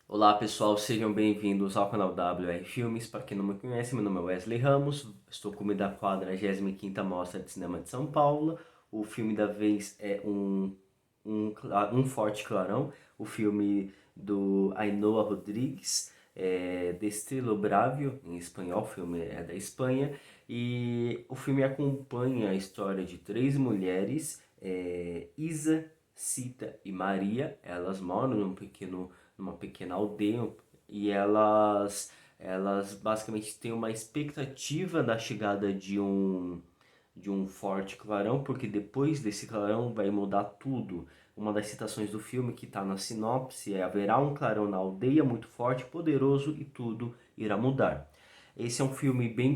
Olá pessoal, sejam bem-vindos ao canal WR Filmes. Para quem não me conhece, meu nome é Wesley Ramos, estou como da 45ª Mostra de Cinema de São Paulo. O filme da vez é um Forte Clarão, o filme do Ainhoa Rodrigues, Destino Bravio, em espanhol, o filme é da Espanha, e o filme acompanha a história de três mulheres, Isa, Cita e Maria. Elas moram numa pequena aldeia e elas basicamente têm uma expectativa da chegada de um forte clarão, porque depois desse clarão vai mudar tudo. Uma das citações do filme que está na sinopse é: haverá um clarão na aldeia muito forte, poderoso e tudo irá mudar. Esse é um filme bem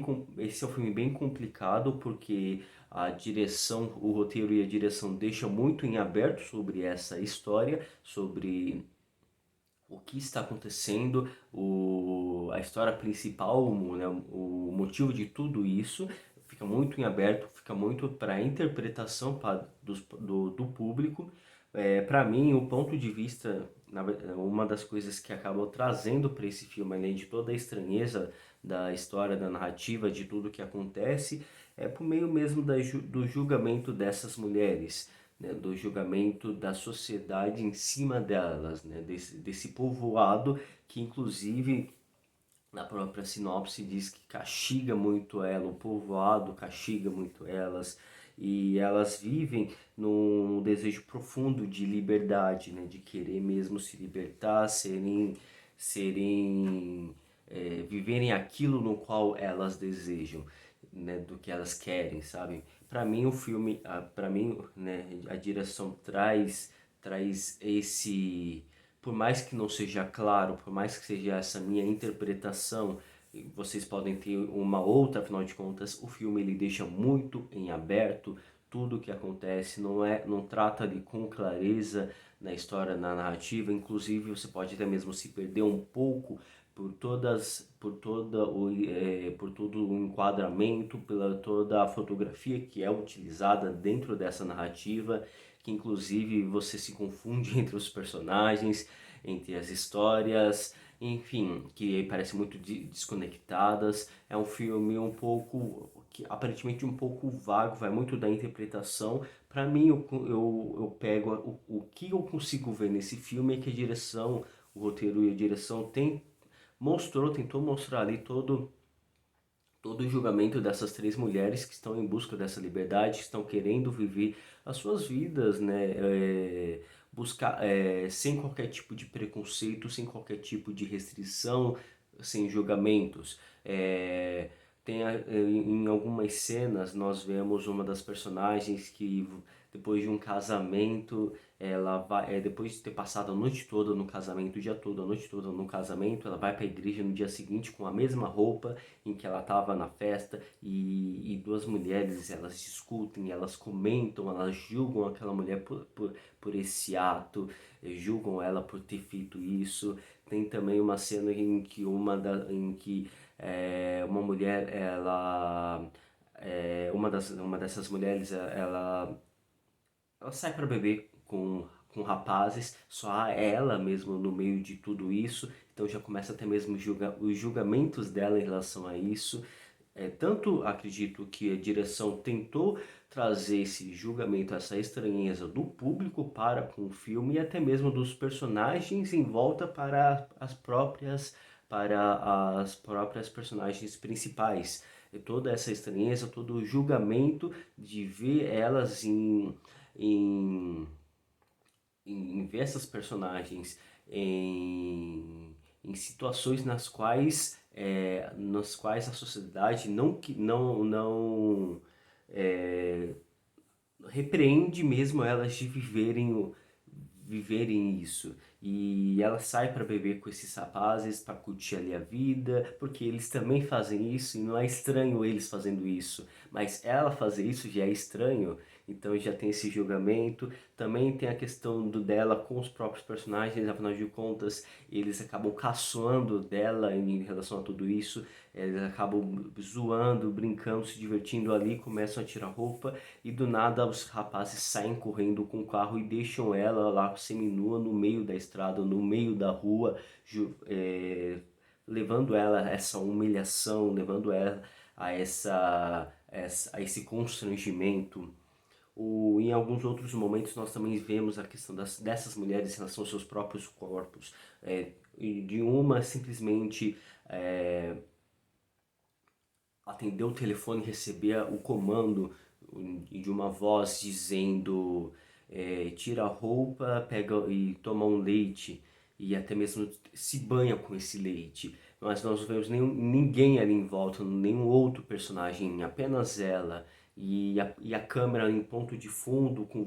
complicado porque a direção, o roteiro e a direção deixam muito em aberto sobre essa história, sobre o que está acontecendo, a história principal, o motivo de tudo isso. Fica muito em aberto, fica muito para a interpretação do público. Para mim, o ponto de vista, uma das coisas que acabou trazendo para esse filme, além de toda a estranheza da história, da narrativa, de tudo que acontece, é por meio mesmo do julgamento dessas mulheres, né, do julgamento da sociedade em cima delas, né, desse povoado que inclusive na própria sinopse diz que castiga muito ela, o povoado castiga muito elas, e elas vivem num desejo profundo de liberdade, né, de querer mesmo se libertar, viverem aquilo no qual elas desejam, né, do que elas querem, sabe? Para mim o filme, para mim, né, a direção traz esse, por mais que não seja claro, por mais que seja essa minha interpretação, vocês podem ter uma outra, afinal de contas, o filme ele deixa muito em aberto tudo o que acontece, não trata ali com clareza na história, na narrativa, inclusive você pode até mesmo se perder um pouco por todo o enquadramento, pela toda a fotografia que é utilizada dentro dessa narrativa, que inclusive você se confunde entre os personagens, entre as histórias, enfim, que parecem muito desconectadas. É um filme um pouco, que aparentemente um pouco vago, vai muito da interpretação. Para mim, eu pego o que eu consigo ver nesse filme é que a direção, o roteiro e a direção tentou mostrar ali todo o julgamento dessas três mulheres que estão em busca dessa liberdade, que estão querendo viver as suas vidas, né? Buscar sem qualquer tipo de preconceito, sem qualquer tipo de restrição, sem julgamentos. Em algumas cenas nós vemos uma das personagens que depois de um casamento, depois de ter passado a noite toda no casamento, o dia todo, a noite toda no casamento, ela vai para a igreja no dia seguinte com a mesma roupa em que ela estava na festa, e duas mulheres elas discutem, elas comentam, elas julgam aquela mulher por esse ato, julgam ela por ter feito isso. Tem também uma cena em que uma mulher, uma dessas mulheres, ela sai para beber com rapazes, só há ela mesmo no meio de tudo isso, então já começa até mesmo os julgamentos dela em relação a isso. Tanto acredito que a direção tentou trazer esse julgamento, essa estranheza do público para com o filme e até mesmo dos personagens em volta para as próprias personagens principais. E toda essa estranheza, todo o julgamento de ver elas em, em ver essas personagens em situações nas quais a sociedade não repreende mesmo elas de viverem isso. E ela sai para beber com esses rapazes, para curtir ali a vida, porque eles também fazem isso e não é estranho eles fazendo isso, mas ela fazer isso já é estranho. então já tem esse julgamento. Também tem a questão dela com os próprios personagens, afinal de contas, eles acabam caçoando dela em relação a tudo isso, eles acabam zoando, brincando, se divertindo ali, começam a tirar roupa e do nada os rapazes saem correndo com o carro e deixam ela lá seminua no meio da estrada, no meio da rua, levando ela a essa humilhação, levando ela a esse constrangimento. Em alguns outros momentos nós também vemos a questão dessas mulheres em relação aos seus próprios corpos. E de uma simplesmente atender o telefone e receber o comando de uma voz dizendo tira a roupa, pega e toma um leite e até mesmo se banha com esse leite. Mas nós não vemos ninguém ali em volta, nenhum outro personagem, apenas ela. E a câmera em ponto de fundo, com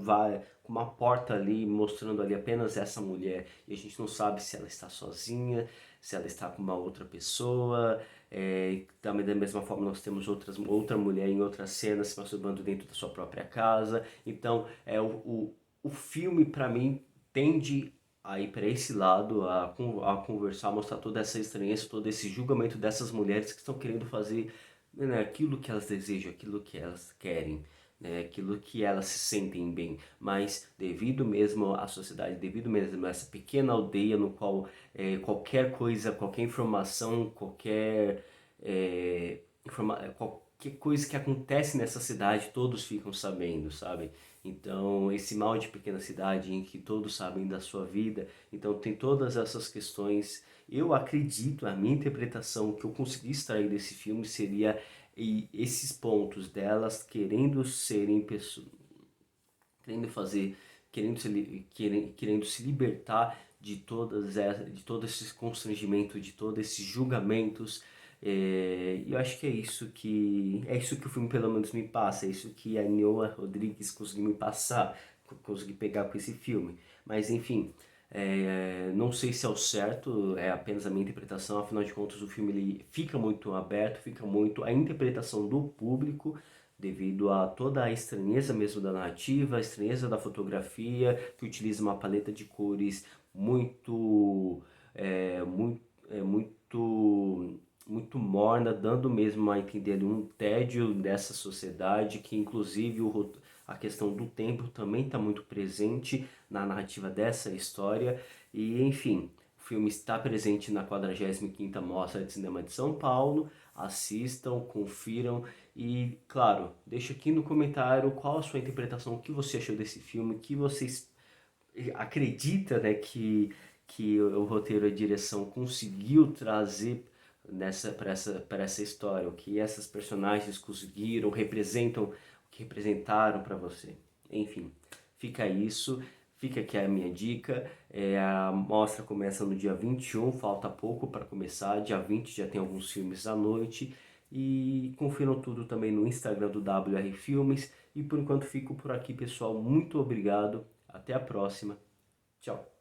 uma porta ali, mostrando ali apenas essa mulher. E a gente não sabe se ela está sozinha, se ela está com uma outra pessoa. Também da mesma forma nós temos outra mulher em outra cena se masturbando dentro da sua própria casa. Então o filme para mim tende a ir para esse lado, a conversar, mostrar toda essa estranheza, todo esse julgamento dessas mulheres que estão querendo fazer, né, aquilo que elas desejam, aquilo que elas querem, né, aquilo que elas se sentem bem, mas devido mesmo à sociedade, devido mesmo a essa pequena aldeia no qual qualquer coisa, qualquer informação, qualquer coisa que acontece nessa cidade, todos ficam sabendo, sabe? Então, esse mal de pequena cidade em que todos sabem da sua vida, então tem todas essas questões. Eu acredito, a minha interpretação que eu consegui extrair desse filme seria esses pontos delas querendo serem pessoas, querendo fazer, querendo se libertar de todo esse constrangimento, de todos esses julgamentos. E eu acho que é isso que o filme pelo menos me passa, é isso que a Niola Rodrigues conseguiu me passar, consegui pegar com esse filme. Mas enfim, não sei se é o certo, é apenas a minha interpretação, afinal de contas o filme ele fica muito aberto, fica muito a interpretação do público, devido a toda a estranheza mesmo da narrativa, a estranheza da fotografia, que utiliza uma paleta de cores muito, é, muito, muito morna, dando mesmo a entender um tédio dessa sociedade, que inclusive a questão do tempo também está muito presente na narrativa dessa história, e enfim, o filme está presente na 45ª Mostra de Cinema de São Paulo. Assistam, confiram e, claro, deixa aqui no comentário qual a sua interpretação, o que você achou desse filme, o que vocês acredita, né, que o roteiro e a direção conseguiu trazer para essa história, o que essas personagens conseguiram, representam, o que representaram para você. Enfim, fica isso. Fica aqui a minha dica. A mostra começa no dia 21, falta pouco para começar. Dia 20 já tem alguns filmes à noite. E confiram tudo também no Instagram do WR Filmes. E por enquanto fico por aqui, pessoal. Muito obrigado. Até a próxima. Tchau.